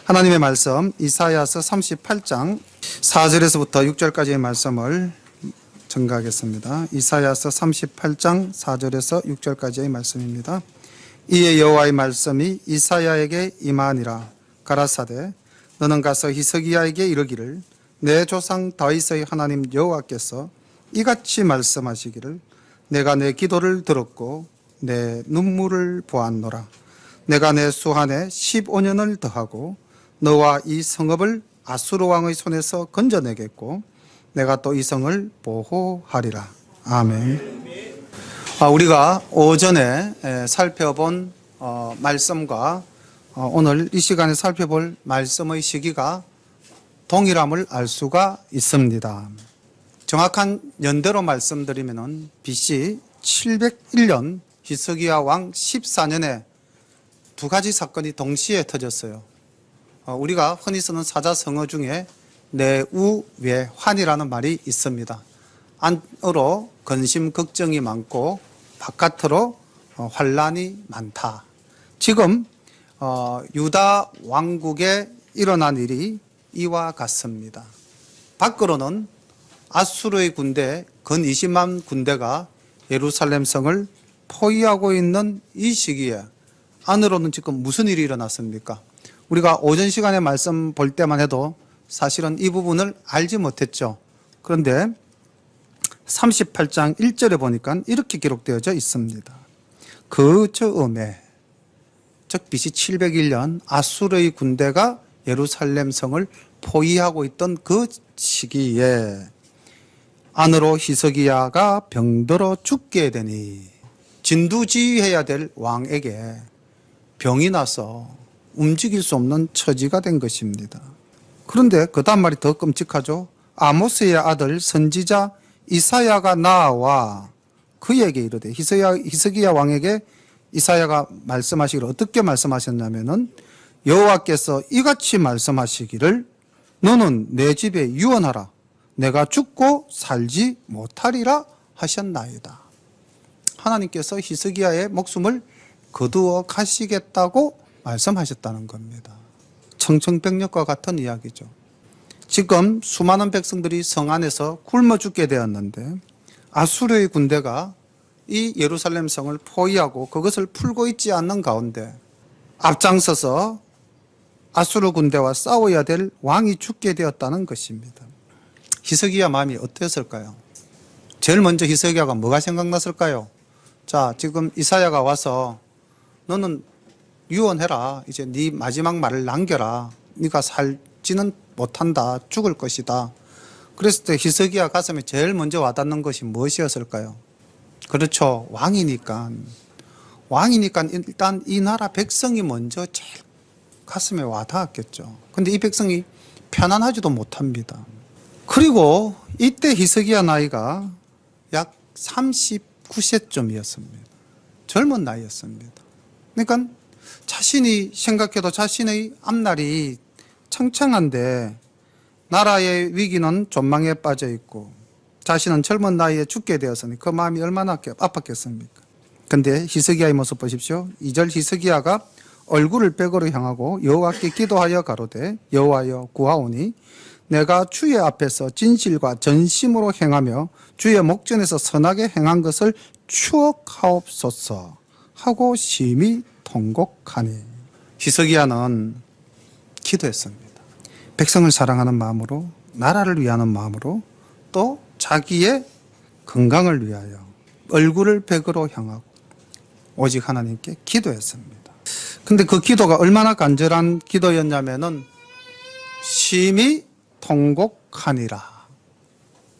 하나님의 말씀 이사야서 38장 4절에서부터 6절까지의 말씀을 전가하겠습니다. 이사야서 38장 4절에서 6절까지의 말씀입니다. 이에 여호와의 말씀이 이사야에게 임하니라. 가라사대 너는 가서 히스기야에게 이르기를 내 조상 다윗의 하나님 여호와께서 이같이 말씀하시기를 내가 내 기도를 들었고 내 눈물을 보았노라. 내가 내 수한에 15년을 더하고 너와 이 성읍을 아수르 왕의 손에서 건져내겠고 내가 또 이 성을 보호하리라. 아멘. 우리가 오전에 살펴본 말씀과 오늘 이 시간에 살펴볼 말씀의 시기가 동일함을 알 수가 있습니다. 정확한 연대로 말씀드리면 BC 701년 히스기야 왕 14년에 두 가지 사건이 동시에 터졌어요. 우리가 흔히 쓰는 사자성어 중에 내우외환이라는 말이 있습니다. 안으로 근심 걱정이 많고 바깥으로 환란이 많다. 지금 유다 왕국에 일어난 일이 이와 같습니다. 밖으로는 아수르의 군대 근 20만 군대가 예루살렘 성을 포위하고 있는 이 시기에 안으로는 지금 무슨 일이 일어났습니까? 우리가 오전 시간에 말씀 볼 때만 해도 사실은 이 부분을 알지 못했죠. 그런데 38장 1절에 보니까 이렇게 기록되어져 있습니다. 그 즈음에 즉 BC 701년 아수르의 군대가 예루살렘 성을 포위하고 있던 그 시기에 안으로 히스기야가 병들어 죽게 되니 진두지휘해야 될 왕에게 병이 나서 움직일 수 없는 처지가 된 것입니다. 그런데 그 다음 말이 더 끔찍하죠. 아모스의 아들 선지자 이사야가 나와 그에게 이르되 히스기야 왕에게 이사야가 말씀하시기를 어떻게 말씀하셨냐면은 여호와께서 이같이 말씀하시기를 너는 내 집에 유언하라. 내가 죽고 살지 못하리라 하셨나이다. 하나님께서 히스기야의 목숨을 거두어 가시겠다고 말씀하셨다는 겁니다. 청천벽력과 같은 이야기죠. 지금 수많은 백성들이 성 안에서 굶어 죽게 되었는데 아수르의 군대가 이 예루살렘 성을 포위하고 그것을 풀고 있지 않는 가운데 앞장서서 아수르 군대와 싸워야 될 왕이 죽게 되었다는 것입니다. 히스기야 마음이 어땠을까요? 제일 먼저 히스기야가 뭐가 생각났을까요? 자, 지금 이사야가 와서 너는 유언해라. 이제 네 마지막 말을 남겨라. 네가 살지는 못한다. 죽을 것이다. 그랬을 때 히스기야 가슴에 제일 먼저 와닿는 것이 무엇이었을까요? 그렇죠. 왕이니까 일단 이 나라 백성이 먼저 제일 가슴에 와닿았겠죠. 근데 이 백성이 편안하지도 못합니다. 그리고 이때 히스기야 나이가 약 39세쯤이었습니다. 젊은 나이였습니다. 그러니까 자신이 생각해도 자신의 앞날이 창창한데 나라의 위기는 전망에 빠져 있고 자신은 젊은 나이에 죽게 되었으니 그 마음이 얼마나 아팠겠습니까? 그런데 히스기야의 모습 보십시오. 2절 히스기야가 얼굴을 벽으로 향하고 여호와께 기도하여 가로되 여호와여 구하오니 내가 주의 앞에서 진실과 전심으로 행하며 주의 목전에서 선하게 행한 것을 추억하옵소서 하고 심히 통곡하니. 히스기야는 기도했습니다. 백성을 사랑하는 마음으로, 나라를 위하는 마음으로, 또 자기의 건강을 위하여 얼굴을 벽으로 향하고 오직 하나님께 기도했습니다. 근데 그 기도가 얼마나 간절한 기도였냐면은 심히 통곡하니라.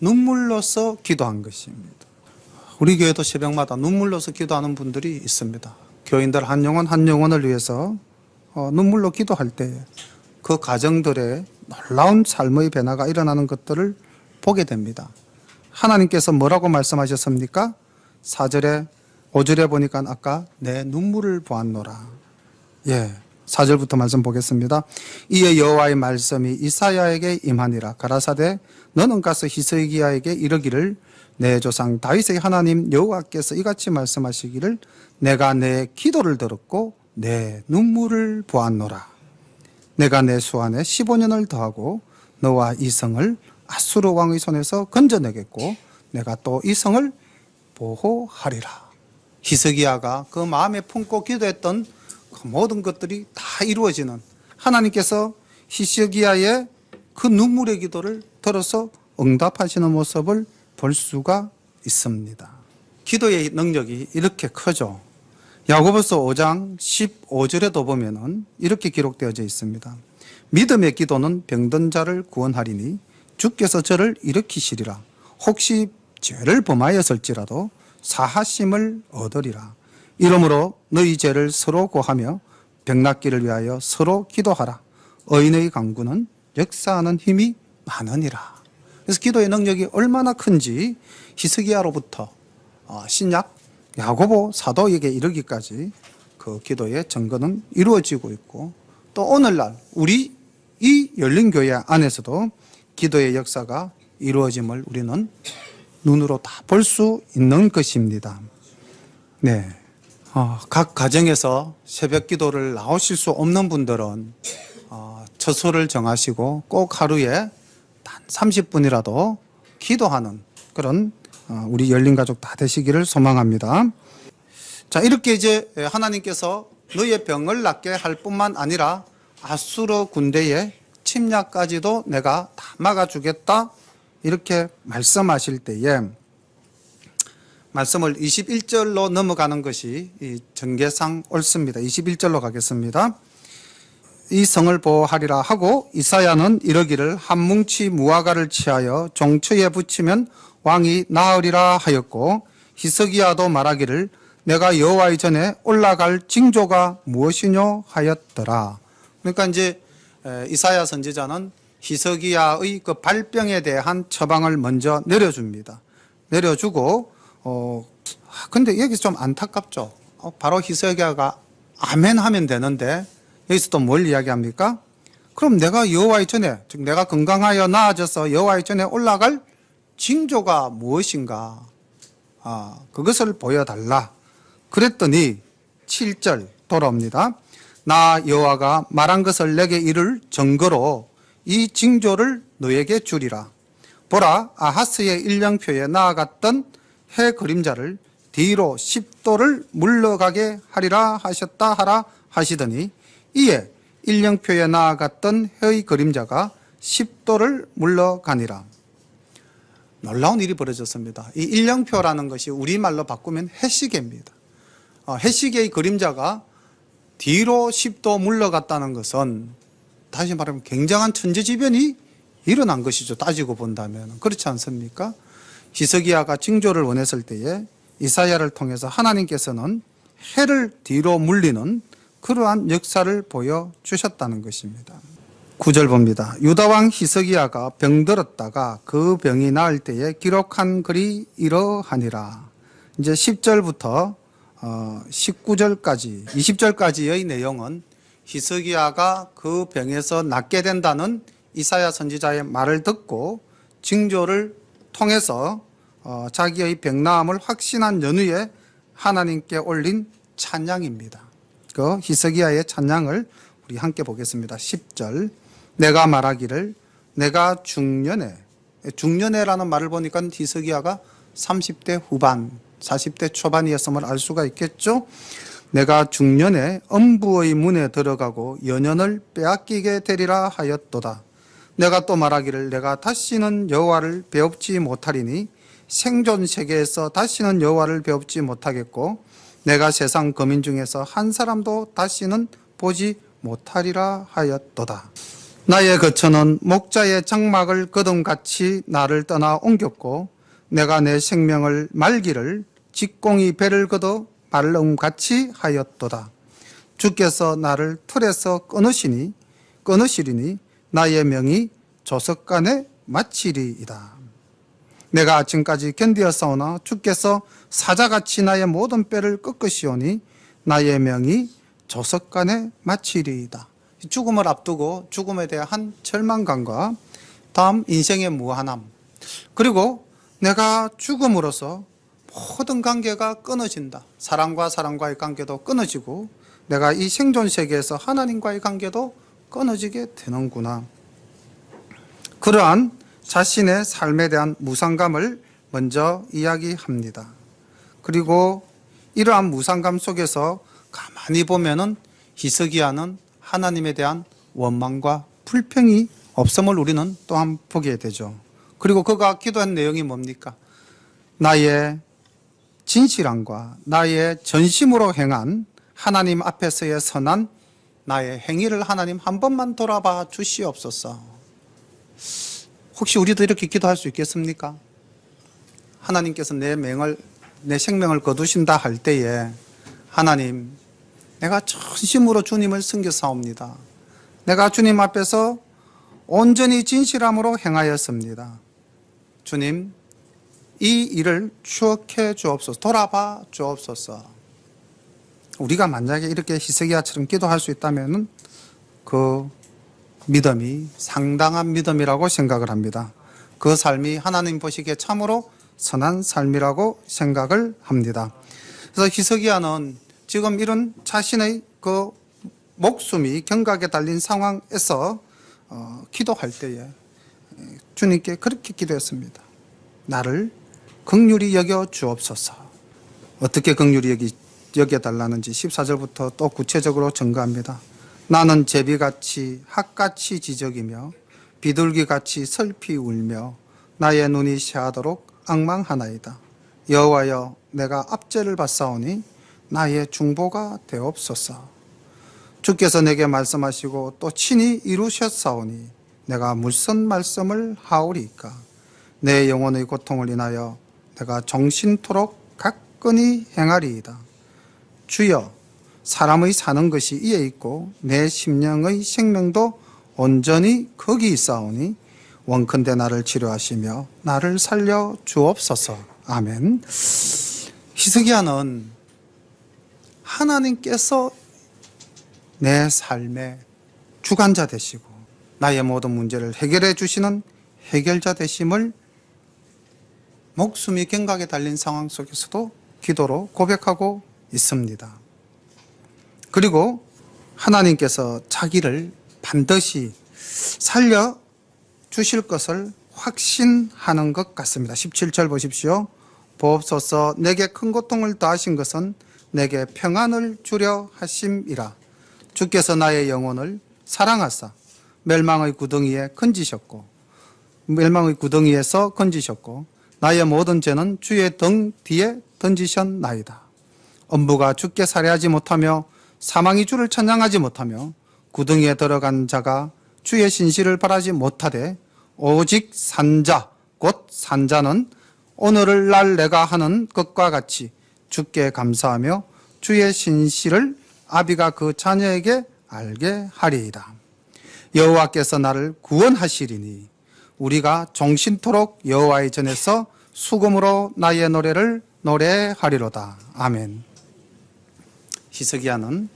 눈물로서 기도한 것입니다. 우리 교회도 새벽마다 눈물로서 기도하는 분들이 있습니다. 교인들 한 영혼을 위해서 눈물로 기도할 때 그 가정들의 놀라운 삶의 변화가 일어나는 것들을 보게 됩니다. 하나님께서 뭐라고 말씀하셨습니까? 4절에 5절에 보니까 아까 내 눈물을 보았노라. 4절부터 말씀 보겠습니다. 이에 여호와의 말씀이 이사야에게 임하니라. 가라사대 너는 가서 히스기야에게 이르기를 내 조상 다윗의 하나님 여호와께서 이같이 말씀하시기를 내가 내 기도를 들었고 내 눈물을 보았노라. 내가 내 수 안에 15년을 더하고 너와 이 성을 아수르 왕의 손에서 건져내겠고 내가 또 이 성을 보호하리라. 히스기야가 그 마음에 품고 기도했던 그 모든 것들이 다 이루어지는, 하나님께서 히스기야의 그 눈물의 기도를 들어서 응답하시는 모습을 볼 수가 있습니다. 기도의 능력이 이렇게 크죠. 야고보서 5장 15절에도 보면은 이렇게 기록되어져 있습니다. 믿음의 기도는 병든 자를 구원하리니 주께서 저를 일으키시리라. 혹시 죄를 범하였을지라도 사하심을 얻으리라. 이러므로 너희 죄를 서로 고하며 병낫기를 위하여 서로 기도하라. 의인의 강구는 역사하는 힘이 많으니라. 그래서 기도의 능력이 얼마나 큰지 히스기야로부터 신약 야고보 사도에게 이르기까지 그 기도의 증거는 이루어지고 있고, 또 오늘날 우리 이 열린 교회 안에서도 기도의 역사가 이루어짐을 우리는 눈으로 다 볼 수 있는 것입니다. 네. 각 가정에서 새벽 기도를 나오실 수 없는 분들은 처소를 정하시고 꼭 하루에 단 30분이라도 기도하는 그런 우리 열린 가족 다 되시기를 소망합니다. 자, 이렇게 이제 하나님께서 너의 병을 낫게 할 뿐만 아니라 아수르 군대의 침략까지도 내가 다 막아주겠다, 이렇게 말씀하실 때에 말씀을 21절로 넘어가는 것이 이 전개상 옳습니다. 21절로 가겠습니다. 이 성을 보호하리라 하고 이사야는 이르기를 한 뭉치 무화과를 취하여 종처에 붙이면 왕이 나으리라 하였고, 히스기야도 말하기를 내가 여호와의 전에 올라갈 징조가 무엇이뇨 하였더라. 그러니까 이제 이사야 선지자는 히스기야의 그 발병에 대한 처방을 먼저 내려줍니다. 내려주고 근데 여기서 좀 안타깝죠. 바로 히스기야가 아멘 하면 되는데 여기서 또 뭘 이야기합니까? 그럼 내가 여호와의 전에, 즉 내가 건강하여 나아져서 여호와의 전에 올라갈 징조가 무엇인가? 그것을 보여달라. 그랬더니 7절 돌아옵니다. 나 여호와가 말한 것을 내게 이를 증거로 이 징조를 너에게 주리라. 보라, 아하스의 일령표에 나아갔던 해 그림자를 뒤로 10도를 물러가게 하리라 하셨다 하라 하시더니 이에 일령표에 나아갔던 해의 그림자가 10도를 물러가니라. 놀라운 일이 벌어졌습니다. 이 일령표라는 것이 우리말로 바꾸면 해시계입니다. 해시계의 그림자가 뒤로 10도 물러갔다는 것은 다시 말하면 굉장한 천재지변이 일어난 것이죠. 따지고 본다면. 그렇지 않습니까? 히스기야가 징조를 원했을 때에 이사야를 통해서 하나님께서는 해를 뒤로 물리는 그러한 역사를 보여주셨다는 것입니다. 9절 봅니다. 유다왕 히스기야가 병들었다가 그 병이 나을 때에 기록한 글이 이러하니라. 이제 10절부터 19절까지 20절까지의 내용은 히스기야가 그 병에서 낫게 된다는 이사야 선지자의 말을 듣고 징조를 통해서 자기의 병나음을 확신한 연후에 하나님께 올린 찬양입니다. 그 히스기야의 찬양을 우리 함께 보겠습니다. 10절. 내가 말하기를 내가 중년에라는 말을 보니까 히스기야가 30대 후반 40대 초반이었음을 알 수가 있겠죠. 내가 중년에 엄부의 문에 들어가고 연연을 빼앗기게 되리라 하였도다. 내가 또 말하기를 내가 다시는 여호와를 배웁지 못하리니 생존 세계에서 다시는 여호와를 배웁지 못하겠고 내가 세상 거민 중에서 한 사람도 다시는 보지 못하리라 하였도다. 나의 거처는 목자의 장막을 거둠같이 나를 떠나 옮겼고 내가 내 생명을 말기를 직공이 배를 걷어 말름같이 하였도다. 주께서 나를 틀에서 끊으시리니 나의 명이 조석간에 마치리이다. 내가 아침까지 견디었사오나 주께서 사자같이 나의 모든 뼈를 꺾으시오니 나의 명이 조석간에 마치리이다. 죽음을 앞두고 죽음에 대한 절망감과 다음 인생의 무한함, 그리고 내가 죽음으로써 모든 관계가 끊어진다. 사람과 사람과의 관계도 끊어지고 내가 이 생존 세계에서 하나님과의 관계도 끊어지게 되는구나. 그러한 자신의 삶에 대한 무상감을 먼저 이야기합니다. 그리고 이러한 무상감 속에서 가만히 보면은 히스기야는 하나님에 대한 원망과 불평이 없음을 우리는 또한 보게 되죠. 그리고 그가 기도한 내용이 뭡니까? 나의 진실함과 나의 전심으로 행한 하나님 앞에서의 선한 나의 행위를 하나님 한 번만 돌아봐 주시옵소서. 혹시 우리도 이렇게 기도할 수 있겠습니까? 하나님께서 내 생명을 거두신다 할 때에 하나님, 내가 전심으로 주님을 섬겨사옵니다. 내가 주님 앞에서 온전히 진실함으로 행하였습니다. 주님, 이 일을 추억해 주옵소서. 돌아봐 주옵소서. 우리가 만약에 이렇게 히스기야처럼 기도할 수 있다면 그 믿음이 상당한 믿음이라고 생각을 합니다. 그 삶이 하나님 보시기에 참으로 선한 삶이라고 생각을 합니다. 그래서 히스기야는 지금 이런 자신의 그 목숨이 경각에 달린 상황에서 기도할 때에 주님께 그렇게 기도했습니다. 나를 긍휼히 여겨 주옵소서. 어떻게 긍휼히 여겨달라는지 14절부터 또 구체적으로 증거합니다. 나는 제비같이 학같이 지적이며 비둘기같이 슬피 울며 나의 눈이 새하도록 앙망하나이다. 여호와여, 내가 압제를 받사오니 나의 중보가 되옵소서. 주께서 내게 말씀하시고 또 친히 이루셨사오니 내가 무슨 말씀을 하오리까? 내 영혼의 고통을 인하여 내가 정신토록 가끈히 행하리이다. 주여, 사람의 사는 것이 이에 있고 내 심령의 생명도 온전히 거기 있사오니 원컨대 나를 치료하시며 나를 살려 주옵소서. 아멘. 히스기야는 하나님께서 내 삶의 주관자 되시고 나의 모든 문제를 해결해 주시는 해결자 되심을 목숨이 경각에 달린 상황 속에서도 기도로 고백하고 있습니다. 그리고 하나님께서 자기를 반드시 살려 주실 것을 확신하는 것 같습니다. 17절 보십시오. 보옵소서, 내게 큰 고통을 더하신 것은 내게 평안을 주려 하심이라. 주께서 나의 영혼을 사랑하사 멸망의 구덩이에서 건지셨고 나의 모든 죄는 주의 등 뒤에 던지셨나이다. 엄부가 주께 살해하지 못하며 사망이 주를 찬양하지 못하며 구덩이에 들어간 자가 주의 신실을 바라지 못하되 오직 산자 곧 산자는 오늘을 날 내가 하는 것과 같이 주께 감사하며 주의 신실을 아비가 그 자녀에게 알게 하리이다. 여호와께서 나를 구원하시리니 우리가 종신토록 여호와의 전에서 수금으로 나의 노래를 노래하리로다. 아멘. 히스기야는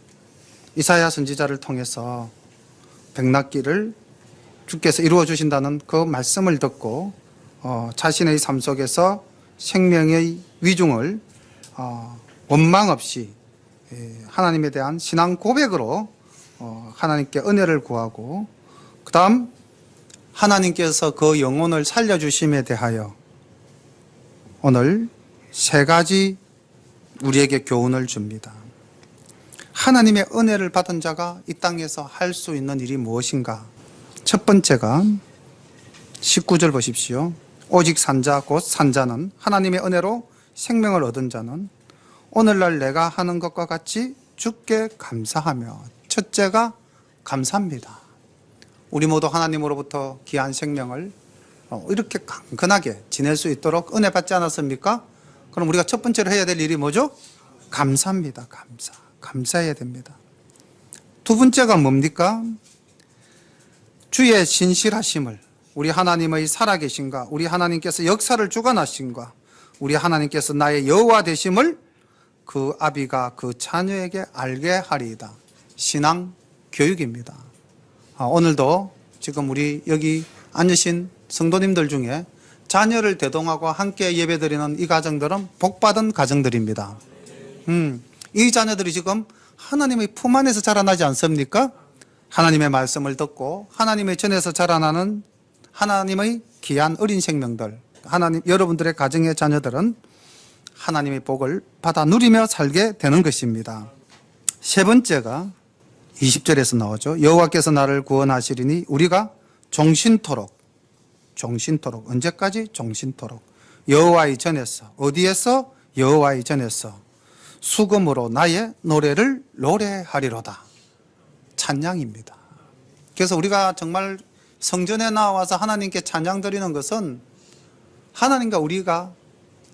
이사야 선지자를 통해서 백납기를 주께서 이루어 주신다는 그 말씀을 듣고 자신의 삶 속에서 생명의 위중을 원망 없이 하나님에 대한 신앙 고백으로 하나님께 은혜를 구하고 그 다음 하나님께서 그 영혼을 살려주심에 대하여 오늘 세 가지 우리에게 교훈을 줍니다. 하나님의 은혜를 받은 자가 이 땅에서 할 수 있는 일이 무엇인가? 첫 번째가 19절 보십시오. 오직 산자 곧 산자는 하나님의 은혜로 생명을 얻은 자는 오늘날 내가 하는 것과 같이 주께 감사하며, 첫째가 감사합니다. 우리 모두 하나님으로부터 귀한 생명을 이렇게 강건하게 지낼 수 있도록 은혜 받지 않았습니까? 그럼 우리가 첫 번째로 해야 될 일이 뭐죠? 감사합니다. 감사해야 됩니다. 두 번째가 뭡니까? 주의 신실하심을, 우리 하나님의 살아계심과 우리 하나님께서 역사를 주관하심과 우리 하나님께서 나의 여호와 되심을 그 아비가 그 자녀에게 알게 하리이다. 신앙 교육입니다. 오늘도 지금 우리 여기 앉으신 성도님들 중에 자녀를 대동하고 함께 예배드리는 이 가정들은 복받은 가정들입니다. 이 자녀들이 지금 하나님의 품 안에서 자라나지 않습니까? 하나님의 말씀을 듣고 하나님의 전에서 자라나는 하나님의 귀한 어린 생명들, 여러분들의 가정의 자녀들은 하나님의 복을 받아 누리며 살게 되는 것입니다. 세 번째가 20절에서 나오죠. 여호와께서 나를 구원하시리니 우리가 종신토록 언제까지? 종신토록 여호와의 전에서, 어디에서? 여호와의 전에서 수금으로 나의 노래를 노래하리로다. 찬양입니다. 그래서 우리가 정말 성전에 나와서 하나님께 찬양 드리는 것은 하나님과 우리가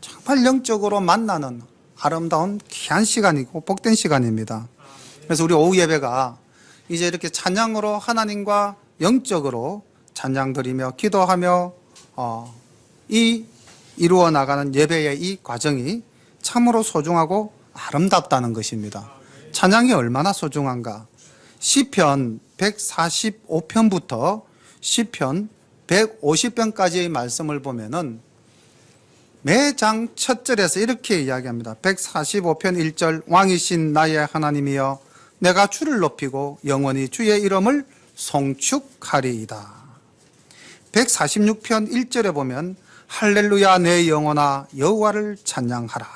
정말 영적으로 만나는 아름다운 귀한 시간이고 복된 시간입니다. 그래서 우리 오후 예배가 이제 이렇게 찬양으로 하나님과 영적으로 찬양 드리며 기도하며 이루어 나가는 예배의 이 과정이 참으로 소중하고 아름답다는 것입니다. 찬양이 얼마나 소중한가. 시편 145편부터 시편 150편까지의 말씀을 보면은 매장 첫 절에서 이렇게 이야기합니다. 145편 1절 왕이신 나의 하나님이여 내가 주를 높이고 영원히 주의 이름을 송축하리이다. 146편 1절에 보면 할렐루야 내 영혼아 여호와를 찬양하라.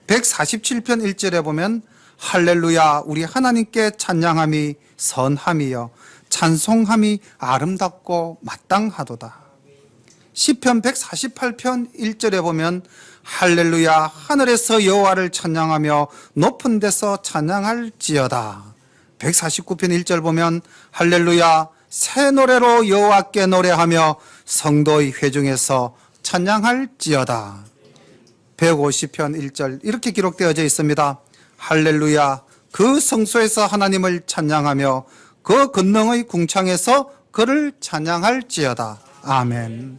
147편 1절에 보면 할렐루야 우리 하나님께 찬양함이 선함이여 찬송함이 아름답고 마땅하도다. 시편 148편 1절에 보면 할렐루야 하늘에서 여호와를 찬양하며 높은 데서 찬양할지어다. 149편 1절 보면 할렐루야 새 노래로 여호와께 노래하며 성도의 회중에서 찬양할지어다. 150편 1절 이렇게 기록되어져 있습니다. 할렐루야 그 성소에서 하나님을 찬양하며 그 권능의 궁창에서 그를 찬양할지어다. 아멘.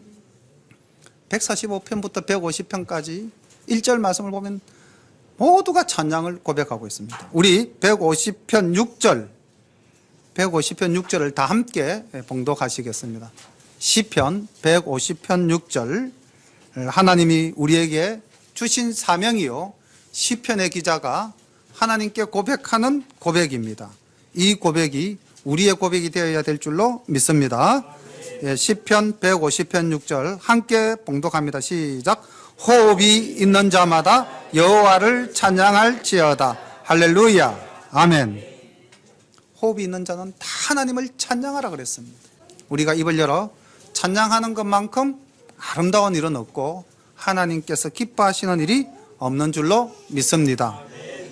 145편부터 150편까지 1절 말씀을 보면 모두가 찬양을 고백하고 있습니다. 우리 150편 6절을 다 함께 봉독하시겠습니다. 시편 150편 6절 하나님이 우리에게 주신 사명이요 시편의 기자가 하나님께 고백하는 고백입니다. 이 고백이 우리의 고백이 되어야 될 줄로 믿습니다. 시편 150편 6절 함께 봉독합니다. 시작. 호흡이 있는 자마다 여호와를 찬양할지어다. 할렐루야. 아멘. 호흡이 있는 자는 다 하나님을 찬양하라 그랬습니다. 우리가 입을 열어 찬양하는 것만큼 아름다운 일은 없고 하나님께서 기뻐하시는 일이 없는 줄로 믿습니다.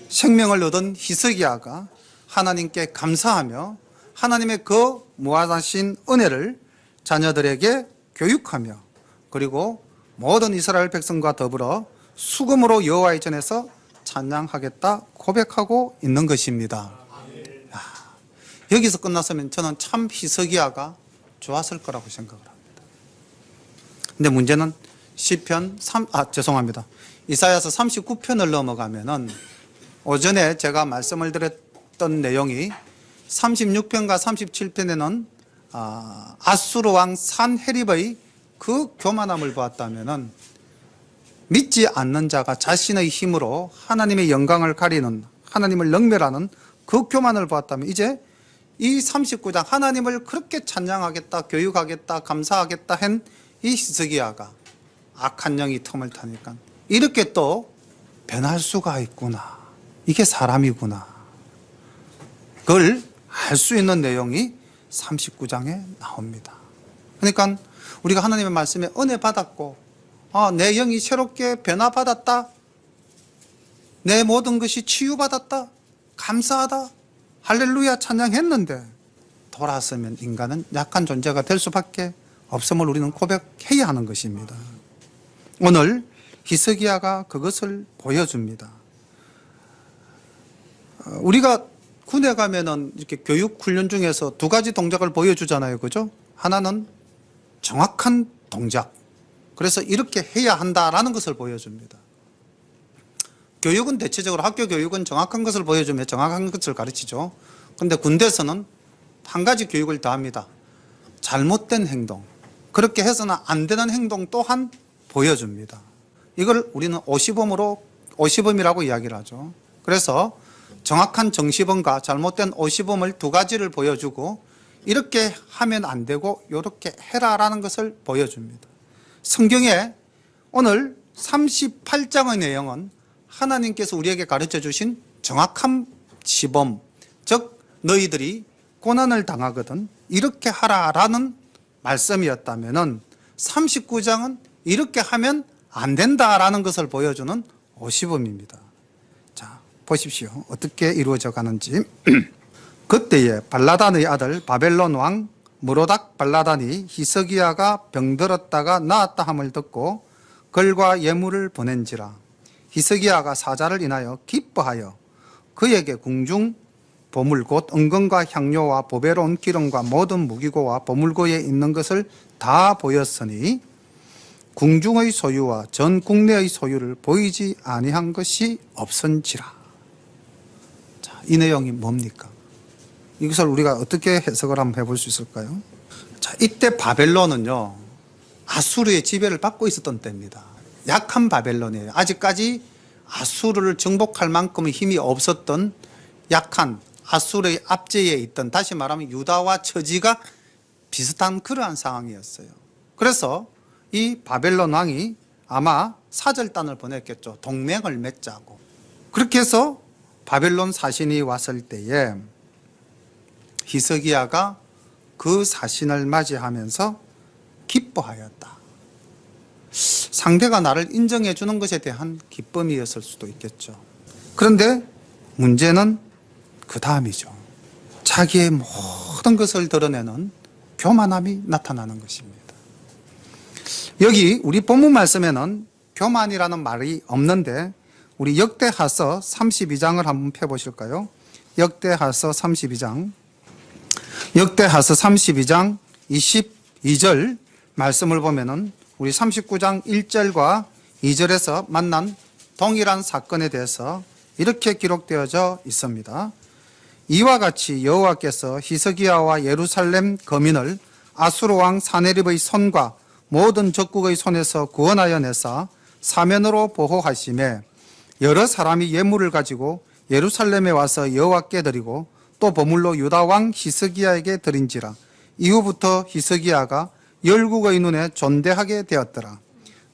생명을 얻은 히스기야가 하나님께 감사하며 하나님의 그 무한하신 은혜를 자녀들에게 교육하며 그리고 모든 이스라엘 백성과 더불어 수금으로 여호와의 전에서 찬양하겠다 고백하고 있는 것입니다. 여기서 끝났으면 저는 참 히스기야가 좋았을 거라고 생각을 합니다. 근데 문제는 이사야서 39편을 넘어가면은 오전에 제가 말씀을 드렸던 내용이 36편과 37편에는 아수르 왕 산헤립의 그 교만함을 보았다면은 믿지 않는 자가 자신의 힘으로 하나님의 영광을 가리는 하나님을 능멸하는 그 교만을 보았다면 이제 이 39장 하나님을 그렇게 찬양하겠다, 교육하겠다, 감사하겠다 한 이 히스기야가 악한 영이 틈을 타니까 이렇게 또 변할 수가 있구나. 이게 사람이구나. 그걸 알 수 있는 내용이 39장에 나옵니다. 그러니까 우리가 하나님의 말씀에 은혜 받았고 내 영이 새롭게 변화받았다. 내 모든 것이 치유받았다. 감사하다. 할렐루야 찬양했는데 돌아서면 인간은 약한 존재가 될 수밖에 없음을 우리는 고백해야 하는 것입니다. 오늘 히스기야가 그것을 보여줍니다. 우리가 군에 가면은 이렇게 교육 훈련 중에서 두 가지 동작을 보여주잖아요. 그죠? 하나는 정확한 동작. 그래서 이렇게 해야 한다라는 것을 보여줍니다. 교육은 대체적으로 학교 교육은 정확한 것을 보여주며 정확한 것을 가르치죠. 그런데 군대에서는 한 가지 교육을 더 합니다. 잘못된 행동. 그렇게 해서는 안 되는 행동 또한 보여줍니다. 이걸 우리는 오시범이라고 이야기를 하죠. 그래서 정확한 정시범과 잘못된 오시범을 두 가지를 보여주고 이렇게 하면 안 되고 이렇게 해라라는 것을 보여줍니다. 성경에 오늘 38장의 내용은 하나님께서 우리에게 가르쳐 주신 정확한 시범, 즉 너희들이 고난을 당하거든 이렇게 하라라는 말씀이었다면 39장은 이렇게 하면 안 된다라는 것을 보여주는 오시범입니다. 자, 보십시오. 어떻게 이루어져 가는지. 그때에 발라단의 아들 바벨론 왕 무로닥 발라단이 히스기야가 병들었다가 나았다 함을 듣고 글과 예물을 보낸지라. 히스기야가 사자를 인하여 기뻐하여 그에게 궁중 보물 곧 은금과 향료와 보배로운 기름과 모든 무기고와 보물고에 있는 것을 다 보였으니 궁중의 소유와 전 국내의 소유를 보이지 아니한 것이 없은지라. 자, 이 내용이 뭡니까? 이것을 우리가 어떻게 해석을 한번 해볼 수 있을까요? 자, 이때 바벨론은요, 아수르의 지배를 받고 있었던 때입니다. 약한 바벨론이에요. 아직까지 아수르를 정복할 만큼의 힘이 없었던 약한 아수르의 압제에 있던, 다시 말하면 유다와 처지가 비슷한 그러한 상황이었어요. 그래서 이 바벨론 왕이 아마 사절단을 보냈겠죠. 동맹을 맺자고. 그렇게 해서 바벨론 사신이 왔을 때에 히스기야가 그 사신을 맞이하면서 기뻐하였다. 상대가 나를 인정해 주는 것에 대한 기쁨이었을 수도 있겠죠. 그런데 문제는 그 다음이죠. 자기의 모든 것을 드러내는 교만함이 나타나는 것입니다. 여기 우리 본문 말씀에는 교만이라는 말이 없는데 우리 역대하서 32장을 한번 펴보실까요? 역대하서 32장 22장 22절 말씀을 보면은 우리 39장 1절과 2절에서 만난 동일한 사건에 대해서 이렇게 기록되어져 있습니다. 이와 같이 여호와께서 히스기야와 예루살렘 거민을 아수르 왕 사네립의 손과 모든 적국의 손에서 구원하여 내사 사면으로 보호하심에 여러 사람이 예물을 가지고 예루살렘에 와서 여호와께 드리고 또 보물로 유다 왕 히스기야에게 드린지라. 이후부터 히스기야가 열국의 눈에 존대하게 되었더라.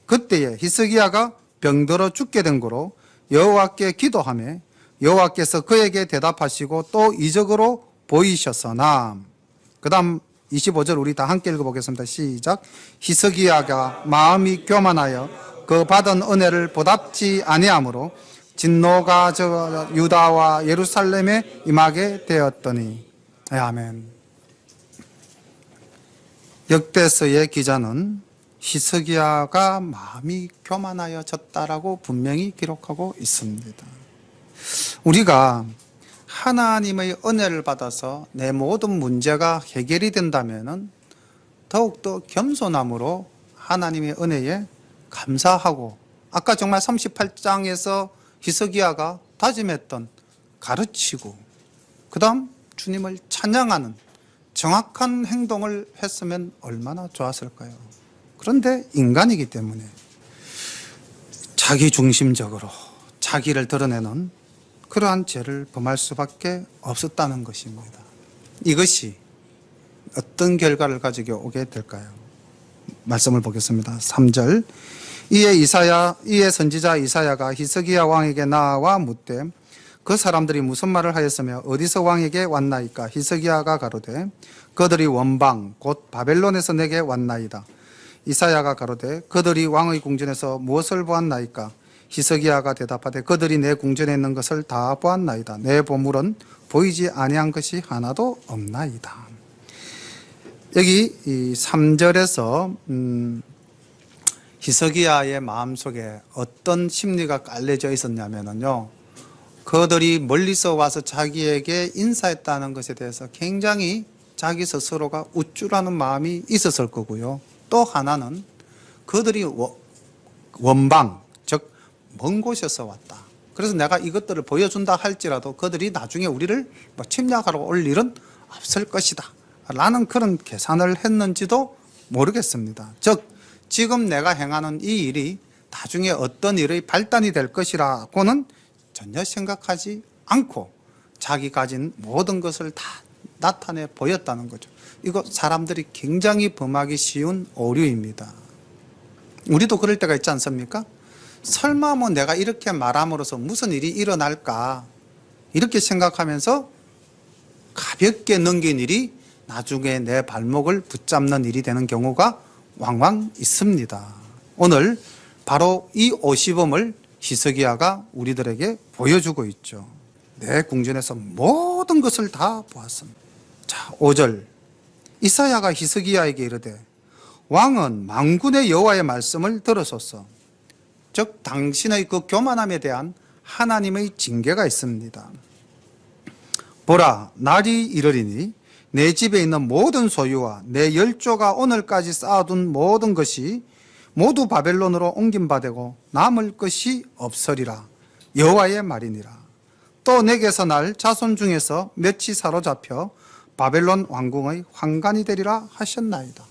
그때에 히스기야가 병들어 죽게 된 고로 여호와께 기도하며 여호와께서 그에게 대답하시고 또 이적으로 보이셨으나. 그 다음 25절 우리 다 함께 읽어보겠습니다. 시작. 히스기야가 마음이 교만하여 그 받은 은혜를 보답지 아니하므로 진노가 저 유다와 예루살렘에 임하게 되었더니. 아멘. 역대서의 기자는 히스기야가 마음이 교만하여졌다라고 분명히 기록하고 있습니다. 우리가 하나님의 은혜를 받아서 내 모든 문제가 해결이 된다면 더욱더 겸손함으로 하나님의 은혜에 감사하고, 아까 정말 38장에서 히스기야가 다짐했던 가르치고 그 다음 주님을 찬양하는 정확한 행동을 했으면 얼마나 좋았을까요? 그런데 인간이기 때문에 자기중심적으로 자기를 드러내는 그러한 죄를 범할 수밖에 없었다는 것입니다. 이것이 어떤 결과를 가지고 오게 될까요? 말씀을 보겠습니다. 3절. 이에 선지자 이사야가 히스기야 왕에게 나와 묻되 그 사람들이 무슨 말을 하였으며 어디서 왕에게 왔나이까? 히스기야가 가로되 그들이 원방 곧 바벨론에서 내게 왔나이다. 이사야가 가로되 그들이 왕의 궁전에서 무엇을 보았나이까? 히스기야가 대답하되 그들이 내 궁전에 있는 것을 다 보았나이다. 내 보물은 보이지 아니한 것이 하나도 없나이다. 여기 이 3절에서 히스기야의 마음속에 어떤 심리가 깔려져 있었냐면요, 그들이 멀리서 와서 자기에게 인사했다는 것에 대해서 굉장히 자기 스스로가 우쭐하는 마음이 있었을 거고요. 또 하나는 그들이 원방, 즉 먼 곳에서 왔다. 그래서 내가 이것들을 보여준다 할지라도 그들이 나중에 우리를 침략하러 올 일은 없을 것이다 라는 그런 계산을 했는지도 모르겠습니다. 즉 지금 내가 행하는 이 일이 나중에 어떤 일의 발단이 될 것이라고는 전혀 생각하지 않고 자기 가진 모든 것을 다 나타내 보였다는 거죠. 이거 사람들이 굉장히 범하기 쉬운 오류입니다. 우리도 그럴 때가 있지 않습니까? 설마 뭐 내가 이렇게 말함으로써 무슨 일이 일어날까 이렇게 생각하면서 가볍게 넘긴 일이 나중에 내 발목을 붙잡는 일이 되는 경우가 왕왕 있습니다. 오늘 바로 이 오시범을 히스기야가 우리들에게 보여주고 있죠. 내 궁전에서 모든 것을 다 보았습니다. 자, 5절 이사야가 히스기야에게 이르되 왕은 만군의 여호와의 말씀을 들으소서. 즉 당신의 그 교만함에 대한 하나님의 징계가 있습니다. 보라, 날이 이르리니 내 집에 있는 모든 소유와 내 열조가 오늘까지 쌓아둔 모든 것이 모두 바벨론으로 옮긴 바 되고 남을 것이 없으리라. 여호와의 말이니라. 또 내게서 날 자손 중에서 몇이 사로잡혀 바벨론 왕궁의 환관이 되리라 하셨나이다.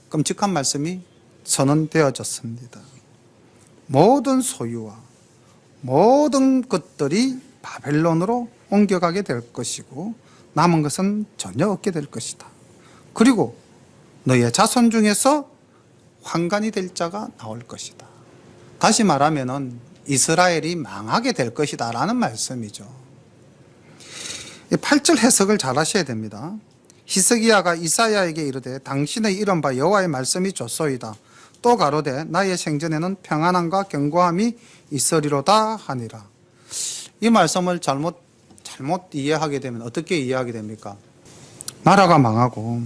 끔찍한 말씀이 선언되어졌습니다. 모든 소유와 모든 것들이 바벨론으로 옮겨가게 될 것이고 남은 것은 전혀 없게 될 것이다. 그리고 너의 자손 중에서 환관이 될 자가 나올 것이다. 다시 말하면 이스라엘이 망하게 될 것이다 라는 말씀이죠. 8절 해석을 잘 하셔야 됩니다. 히스기야가 이사야에게 이르되 당신의 이른바 여호와의 말씀이 좋소이다. 또 가로되 나의 생전에는 평안함과 견고함이 있으리로다 하니라. 이 말씀을 잘못 이해하게 되면 어떻게 이해하게 됩니까? 나라가 망하고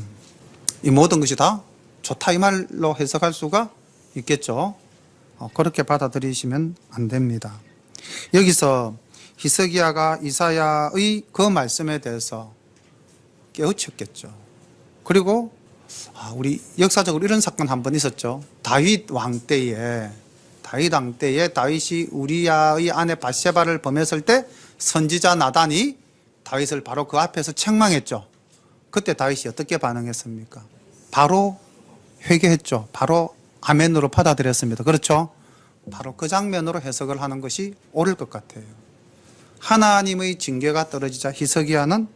이 모든 것이 다 좋다 이 말로 해석할 수가 있겠죠. 그렇게 받아들이시면 안 됩니다. 여기서 히스기야가 이사야의 그 말씀에 대해서 깨우쳤겠죠. 그리고 우리 역사적으로 이런 사건 한 번 있었죠. 다윗 왕 때에 다윗이 우리야의 아내 밧세바를 범했을 때 선지자 나단이 다윗을 바로 그 앞에서 책망했죠. 그때 다윗이 어떻게 반응했습니까? 바로 회개했죠. 바로 아멘으로 받아들였습니다. 그렇죠? 바로 그 장면으로 해석을 하는 것이 옳을 것 같아요. 하나님의 징계가 떨어지자 히스기야는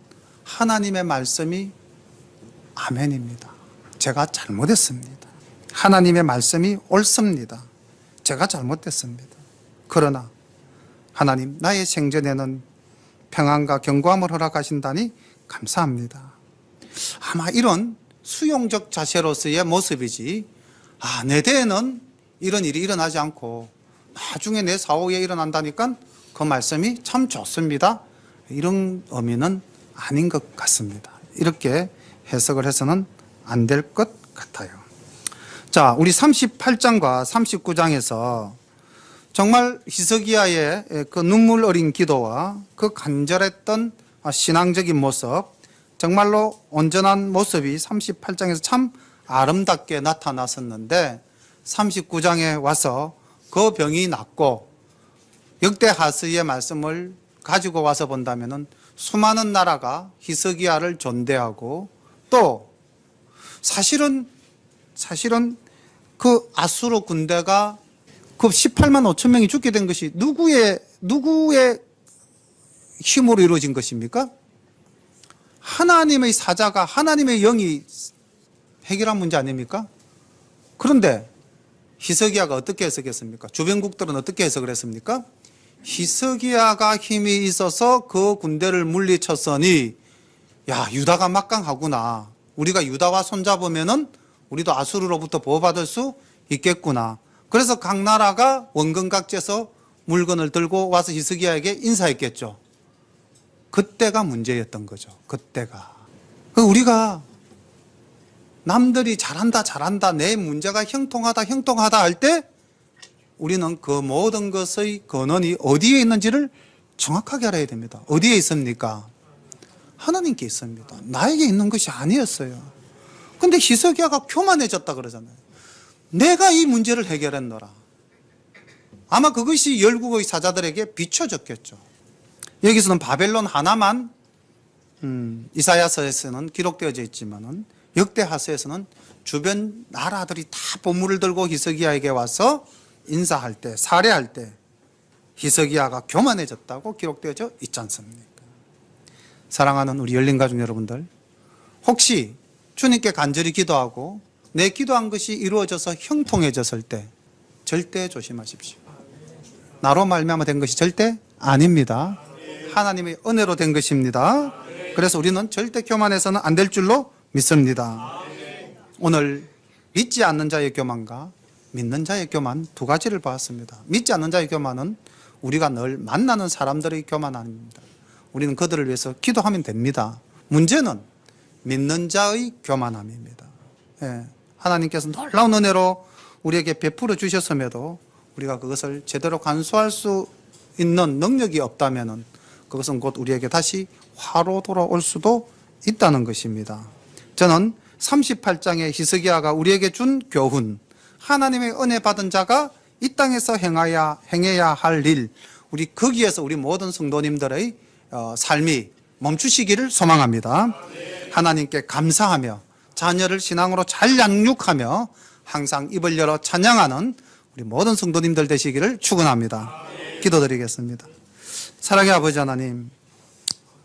하나님의 말씀이 아멘입니다. 제가 잘못했습니다. 하나님의 말씀이 옳습니다. 제가 잘못됐습니다. 그러나 하나님 나의 생전에는 평안과 견고함을 허락하신다니 감사합니다. 아마 이런 수용적 자세로서의 모습이지 내 대에는 이런 일이 일어나지 않고 나중에 내 사후에 일어난다니까 그 말씀이 참 좋습니다. 이런 의미는 아닌 것 같습니다. 이렇게 해석을 해서는 안 될 것 같아요. 자, 우리 38장과 39장에서 정말 히스기야의 그 눈물 어린 기도와 그 간절했던 신앙적인 모습, 정말로 온전한 모습이 38장에서 참 아름답게 나타났었는데 39장에 와서 그 병이 낫고 역대하스의 말씀을 가지고 와서 본다면은 수많은 나라가 히스기야를 존대하고 또 사실은 그 아수르 군대가 그 18만 5천 명이 죽게 된 것이 누구의 힘으로 이루어진 것입니까? 하나님의 사자가 하나님의 영이 해결한 문제 아닙니까? 그런데 히스기야가 어떻게 해석했습니까? 주변국들은 어떻게 해석을 했습니까? 히스기야가 힘이 있어서 그 군대를 물리쳤으니 유다가 막강하구나. 우리가 유다와 손잡으면은 우리도 아수르로부터 보호받을 수 있겠구나. 그래서 각 나라가 원근각지에서 물건을 들고 와서 히스기야에게 인사했겠죠. 그때가 문제였던 거죠. 그때가. 우리가 남들이 잘한다 내 문제가 형통하다 할 때 우리는 그 모든 것의 근원이 어디에 있는지를 정확하게 알아야 됩니다. 어디에 있습니까? 하나님께 있습니다. 나에게 있는 것이 아니었어요. 근데 히스기야가 교만해졌다 그러잖아요. 내가 이 문제를 해결했노라. 아마 그것이 열국의 사자들에게 비춰졌겠죠. 여기서는 바벨론 하나만 이사야서에서는 기록되어져 있지만은 역대하서에서는 주변 나라들이 다 보물을 들고 히스기야에게 와서 인사할 때, 살해할 때 히스기야가 교만해졌다고 기록되어져 있지 않습니까? 사랑하는 우리 열린가족 여러분들, 혹시 주님께 간절히 기도하고 내 기도한 것이 이루어져서 형통해졌을 때 절대 조심하십시오. 나로 말미암아 된 것이 절대 아닙니다. 하나님의 은혜로 된 것입니다. 그래서 우리는 절대 교만해서는 안 될 줄로 믿습니다. 오늘 믿지 않는 자의 교만과 믿는 자의 교만 두 가지를 봤습니다. 믿지 않는 자의 교만은 우리가 늘 만나는 사람들의 교만 아닙니다. 우리는 그들을 위해서 기도하면 됩니다. 문제는 믿는 자의 교만함입니다. 예, 하나님께서 놀라운 은혜로 우리에게 베풀어 주셨음에도 우리가 그것을 제대로 간수할 수 있는 능력이 없다면 그것은 곧 우리에게 다시 화로 돌아올 수도 있다는 것입니다. 저는 38장의 히스기야가 우리에게 준 교훈, 하나님의 은혜 받은 자가 이 땅에서 행해야 할 일, 우리 거기에서 우리 모든 성도님들의 삶이 멈추시기를 소망합니다. 하나님께 감사하며 자녀를 신앙으로 잘 양육하며 항상 입을 열어 찬양하는 우리 모든 성도님들 되시기를 축원합니다. 기도드리겠습니다. 사랑의 아버지 하나님,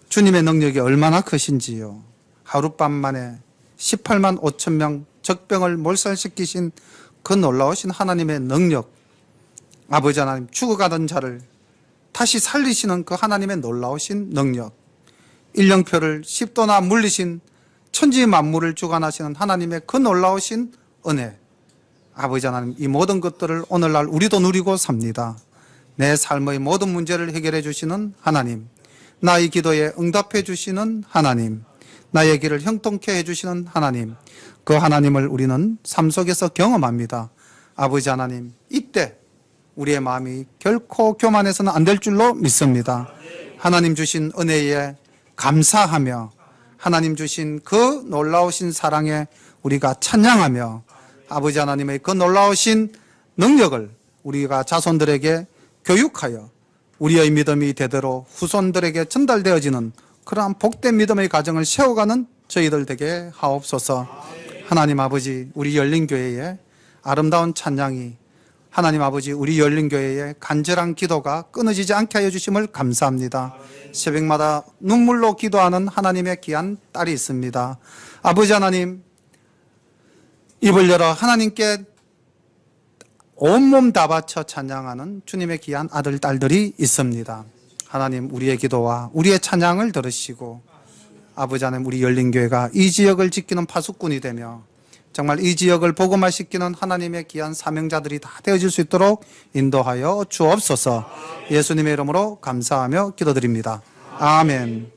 주님의 능력이 얼마나 크신지요. 하룻밤 만에 18만 5천 명 적병을 몰살시키신 그 놀라우신 하나님의 능력, 아버지 하나님, 죽어가던 자를 다시 살리시는 그 하나님의 놀라우신 능력, 일령표를 10도나 물리신 천지 만물을 주관하시는 하나님의 그 놀라우신 은혜, 아버지 하나님, 이 모든 것들을 오늘날 우리도 누리고 삽니다. 내 삶의 모든 문제를 해결해 주시는 하나님, 나의 기도에 응답해 주시는 하나님, 나의 길을 형통케 해주시는 하나님, 그 하나님을 우리는 삶 속에서 경험합니다. 아버지 하나님, 이때 우리의 마음이 결코 교만해서는 안 될 줄로 믿습니다. 하나님 주신 은혜에 감사하며 하나님 주신 그 놀라우신 사랑에 우리가 찬양하며 아버지 하나님의 그 놀라우신 능력을 우리가 자손들에게 교육하여 우리의 믿음이 대대로 후손들에게 전달되어지는 그러한 복된 믿음의 가정을 세워가는 저희들 되게 하옵소서. 하나님 아버지, 우리 열린교회에 아름다운 찬양이, 하나님 아버지, 우리 열린교회의 간절한 기도가 끊어지지 않게 하여 주심을 감사합니다. 새벽마다 눈물로 기도하는 하나님의 귀한 딸이 있습니다. 아버지 하나님, 입을 열어 하나님께 온몸 다 바쳐 찬양하는 주님의 귀한 아들, 딸들이 있습니다. 하나님, 우리의 기도와 우리의 찬양을 들으시고 아버지 하나님, 우리 열린교회가 이 지역을 지키는 파수꾼이 되며 정말 이 지역을 복음화시키는 하나님의 귀한 사명자들이 다 되어질 수 있도록 인도하여 주옵소서. 예수님의 이름으로 감사하며 기도드립니다. 아멘.